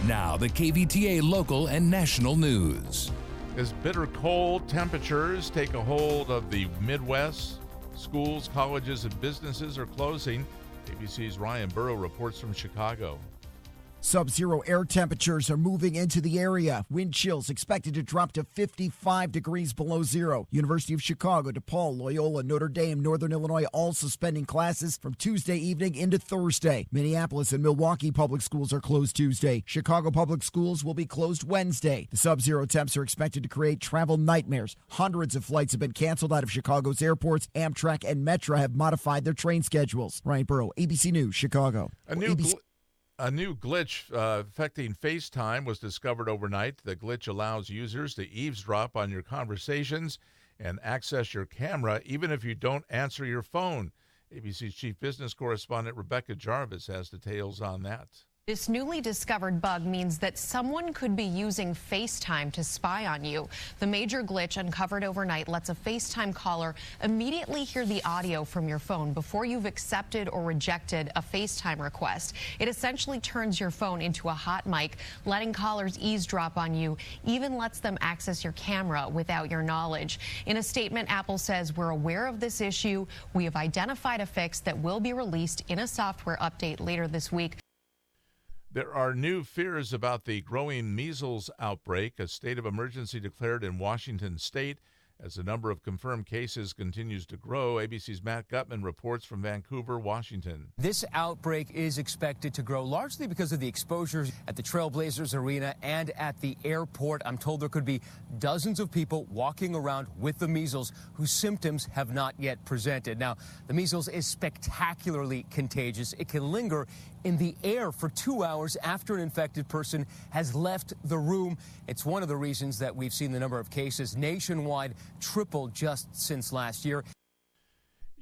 Now, the KVTA local and national news. As bitter cold temperatures take a hold of the Midwest, schools, colleges, and businesses are closing. ABC's Ryan Burrow reports from Chicago. Sub-zero air temperatures are moving into the area. Wind chills expected to drop to 55 degrees below zero. University of Chicago, DePaul, Loyola, Notre Dame, Northern Illinois all suspending classes from Tuesday evening into Thursday. Minneapolis and Milwaukee public schools are closed Tuesday. Chicago public schools will be closed Wednesday. The sub-zero temps are expected to create travel nightmares. Hundreds of flights have been canceled out of Chicago's airports. Amtrak and Metra have modified their train schedules. Ryan Burrow, ABC News, Chicago. A new glitch affecting FaceTime was discovered overnight. The glitch allows users to eavesdrop on your conversations and access your camera even if you don't answer your phone. ABC's chief business correspondent Rebecca Jarvis has details on that. This newly discovered bug means that someone could be using FaceTime to spy on you. The major glitch uncovered overnight lets a FaceTime caller immediately hear the audio from your phone before you've accepted or rejected a FaceTime request. It essentially turns your phone into a hot mic, letting callers eavesdrop on you, even lets them access your camera without your knowledge. In a statement, Apple says, "We're aware of this issue. We have identified a fix that will be released in a software update later this week." There are new fears about the growing measles outbreak, a state of emergency declared in Washington state as the number of confirmed cases continues to grow. ABC's Matt Gutman reports from Vancouver, Washington. This outbreak is expected to grow largely because of the exposures at the Trailblazers Arena and at the airport. I'm told there could be dozens of people walking around with the measles whose symptoms have not yet presented. Now, the measles is spectacularly contagious. It can linger in the air for 2 hours after an infected person has left the room. It's one of the reasons that we've seen the number of cases nationwide triple just since last year.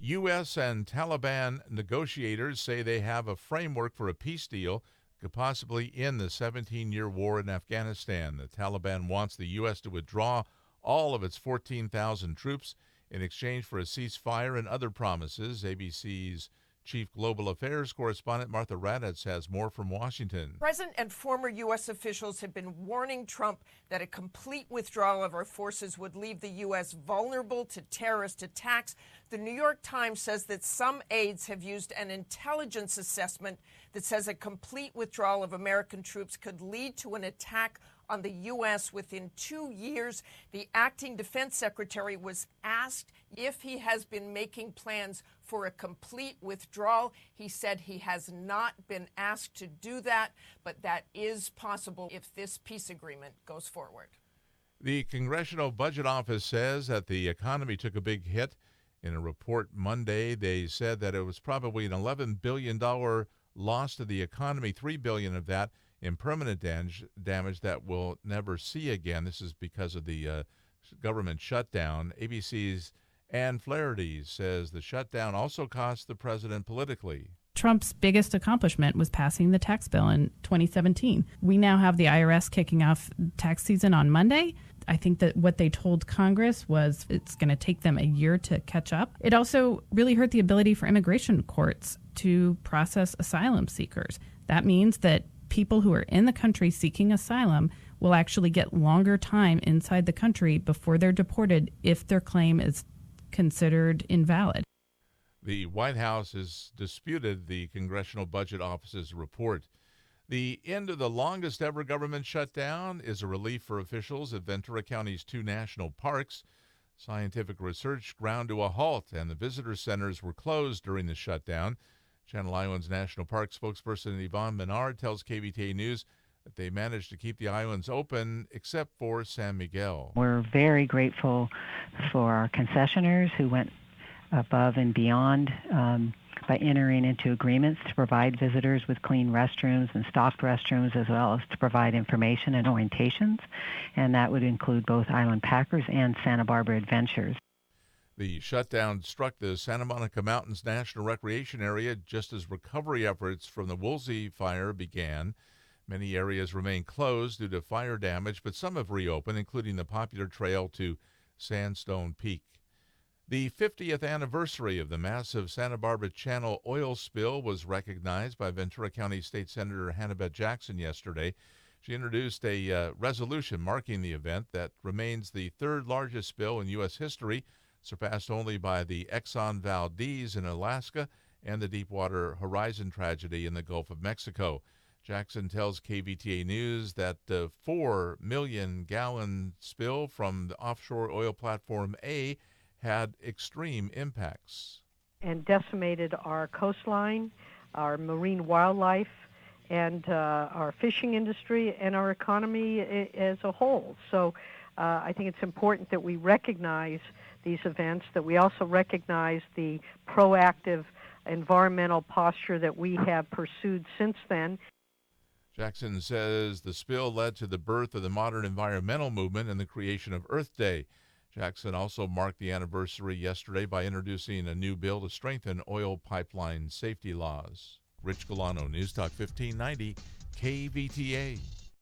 U.S. and Taliban negotiators say they have a framework for a peace deal could possibly end the 17-year war in Afghanistan. The Taliban wants the U.S. to withdraw all of its 14,000 troops in exchange for a ceasefire and other promises. ABC's Chief Global Affairs correspondent Martha Raddatz has more from Washington. President and former U.S. officials have been warning Trump that a complete withdrawal of our forces would leave the U.S. vulnerable to terrorist attacks. The New York Times says that some aides have used an intelligence assessment that says a complete withdrawal of American troops could lead to an attack on the U.S. within 2 years. The acting defense secretary was asked if he has been making plans for a complete withdrawal. He said he has not been asked to do that, but that is possible if this peace agreement goes forward. The Congressional Budget Office says that the economy took a big hit. In a report Monday, they said that it was probably an $11 billion loss to the economy, $3 billion of that in permanent damage that we'll never see again. This is because of the government shutdown. ABC's Ann Flaherty says the shutdown also cost the president politically. Trump's biggest accomplishment was passing the tax bill in 2017. We now have the IRS kicking off tax season on Monday. I think that what they told Congress was it's going to take them a year to catch up. It also really hurt the ability for immigration courts to process asylum seekers. That means that people who are in the country seeking asylum will actually get longer time inside the country before they're deported if their claim is considered invalid. The White House has disputed the Congressional Budget Office's report. The end of the longest ever government shutdown is a relief for officials at Ventura County's 2 national parks. Scientific research ground to a halt, and the visitor centers were closed during the shutdown. Channel Islands National Park spokesperson Yvonne Menard tells KVTA News that they managed to keep the islands open except for San Miguel. We're very grateful for our concessioners who went above and beyond by entering into agreements to provide visitors with clean restrooms and stocked restrooms, as well as to provide information and orientations, and that would include both Island Packers and Santa Barbara Adventures. The shutdown struck the Santa Monica Mountains National Recreation Area just as recovery efforts from the Woolsey fire began. Many areas remain closed due to fire damage, but some have reopened, including the popular trail to Sandstone Peak. The 50th anniversary of the massive Santa Barbara Channel oil spill was recognized by Ventura County State Senator Hannibal Jackson yesterday. She introduced a resolution marking the event that remains the third largest spill in U.S. history, surpassed only by the Exxon Valdez in Alaska and the Deepwater Horizon tragedy in the Gulf of Mexico. Jackson tells KVTA News that the 4 million gallon spill from the offshore oil platform A had extreme impacts. And decimated our coastline, our marine wildlife, and our fishing industry and our economy as a whole. So I think it's important that we recognize these events, that we also recognize the proactive environmental posture that we have pursued since then. Jackson says the spill led to the birth of the modern environmental movement and the creation of Earth Day. Jackson also marked the anniversary yesterday by introducing a new bill to strengthen oil pipeline safety laws. Rich Gualano, Newstalk 1590, KVTA.